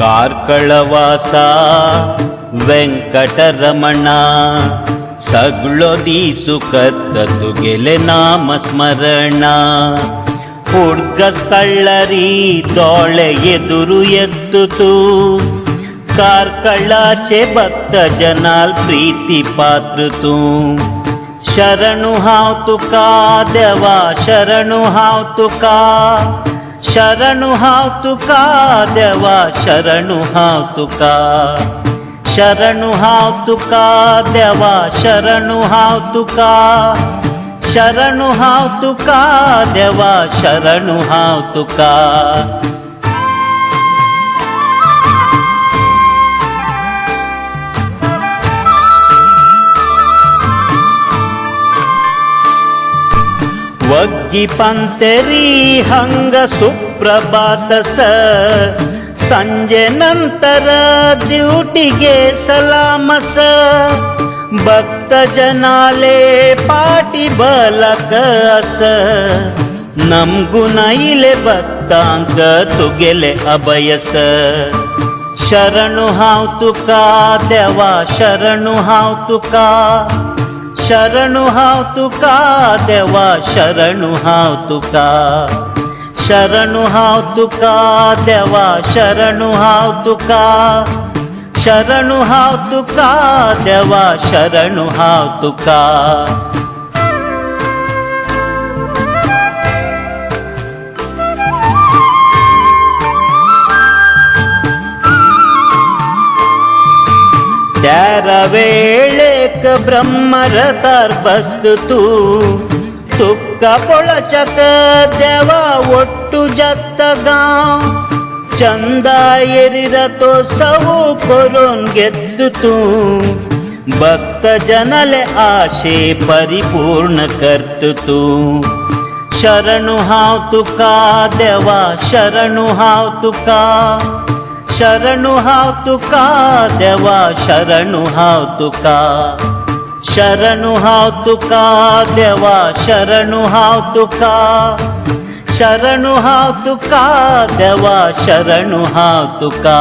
ಕಾರ್ಕಳವಾಸ ವೆಂಕಟರಮಣ ಸಗುಳೋದಿ ಸುಖತ್ತ ತುಗೆಲೆ ನಾಮ ಸ್ಮರಣ ಹುಡ್ಗಸ್ಕಳ್ಳರಿ ದೋಳೆ ಎದುರು ಎತ್ತುತು ಕಾರ್ಕಳಾಚೆ ಭಕ್ತ ಜನಾಲ್ ಪ್ರೀತಿ ಪಾತ್ರತು ಶರಣು ಹಾವ್ ತುಕಾ ದೇವಾ ಶರಣು ಹಾವ್ ತುಕಾ ಶರಣು ಹಾವ್ ತುಕಾ ದೇವಾ ಶರಣು ಹಾವ್ ತುಕಾ ಶರಣು ಹಾವ್ ತುಕಾ ದೇವಾ ಶರಣು ಹಾವ್ ತುಕಾ ಶರಣು ಹಾವ್ ತುಕಾ ದೇವಾ ಶರಣು ಹಾವ್ ತುಕಾ ವಗ್ಗಿ ಪಂತೆರಿ ಹಂಗ ಸುಪ್ರಭಾತ ಸಂಜೆ ನಂತರ ಡ್ಯೂಟಿಗೆ ಸಲಾಮಸ ಭಕ್ತ ಜನಾಲೆ ಪಾಟಿ ಬಲಕಸ ನಮ್ಗುನ ಇಲೆ ಭಕ್ತಾಂಕ ತುಗೆಲೆ ಅಭಯಸ ಶರಣು ಹಾವ್ ತುಕಾ ದೇವಾ ಶರಣು ಹಾವ್ ತುಕಾ ಶರಣು ಹಾವ್ ತುಕಾ ದೇವಾ ಶರಣು ಹಾವ್ ತುಕಾ ಶರಣು ಹಾವ್ ತುಕಾ ದೇವಾ ಶರಣು ಹಾವ್ ತುಕಾ ಶರಣು ಹಾವ್ ತುಕಾ ದೇವಾ ಶರಣು ಹಾವ್ ತುಕಾ त्यार वेळेक ब्रह्मरतार बस्तुतू तुक्का पोळचक देवा ಒಟ್ಟು ಜತ್ತಗಾಂ ಚಂದ ಎರಿರತೋ ಸವು ಕೊರೋನ್ ಗೆದ್ದುತು ಭಕ್ತ ಜನಲೆ ಆಶೆ ಪರಿಪೂರ್ಣ ಕರ್ತುತು ಶರಣು ಹಾವ್ ತುಕಾ ದೇವಾ ಶರಣು ಹಾವ್ ತುಕಾ ಶರಣು ಹಾವ್ ತುಕಾ ದೇವಾ ಶರಣು ಹಾವ್ ತುಕಾ ಶರಣು ಹಾವ್ ತುಕಾ ದೇವಾ ಶರಣು ಹಾವ್ ತುಕಾ ಶರಣು ಹಾವ್ ತುಕಾ ದೇವಾ ಶರಣು ಹಾವ್ ತುಕಾ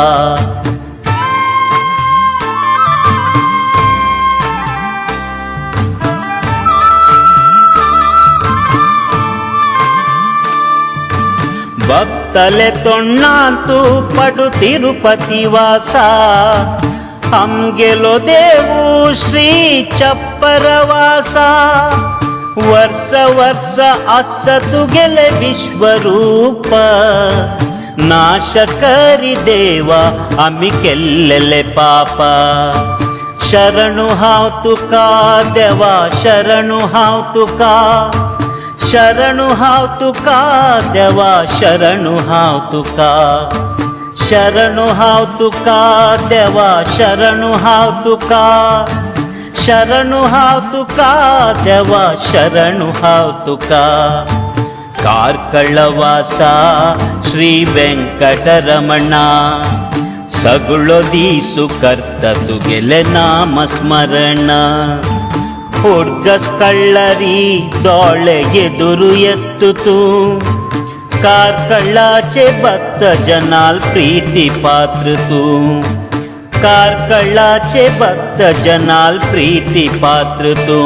ಭಕ್ತಲೆ ತೊಣ್ಣಾಂತು ಪಡು ತಿರುಪತಿ ವಾಸ ಹಂಗೆಲೋ ದೇವು ಶ್ರೀ ಚಪ್ಪರವಾಸ ವರ್ಷ ವರ್ಷ ಅಸ್ಸ ತುಗೆಲೆ ವಿಶ್ವರೂಪ ನಾಶಕರಿ ದೇವ ಅಮಿಕೆಲ್ಲೆಲೆ ಪಾಪ ಶರಣು ಹಾವ್ ತುಕಾ ದೇವಾ ಶರಣು ಹಾವ್ ತುಕಾ ಶರಣು ಹಾವ್ ತುಕಾ ದೇವಾ ಶರಣು ಹಾವ್ ತುಕಾ ಶರಣು ಹಾವ್ ತುಕಾ ದೇವಾ ಶರಣು ಹಾವ್ ತುಕಾ ಶರಣು ಹಾವ್ ತುಕಾ ದೇವಾ ಶರಣು ಹಾವ್ ತುಕಾ ಕಾರ್ಕಳವಾಸ ಶ್ರೀ ವೆಂಕಟರಮಣ ಸಗುಳೋದಿ ಸುಕರ್ತ ತುಗೆಲೆ ನಾಮ ಸ್ಮರಣ ಹುಡ್ಗಸ್ಕಳ್ಳರಿ ದೋಳೆ ಎದುರು ಎತ್ತುತು ಕಾರ್ಕಳಾಚೆ ಭಕ್ತ ಜನಾಲ್ ಪ್ರೀತಿ ಪಾತ್ರತು ಕಾರ್ಕಳಾಚೆ ಭಕ್ತ ಜನಾಲ್ ಪ್ರೀತಿ ಪಾತ್ರತು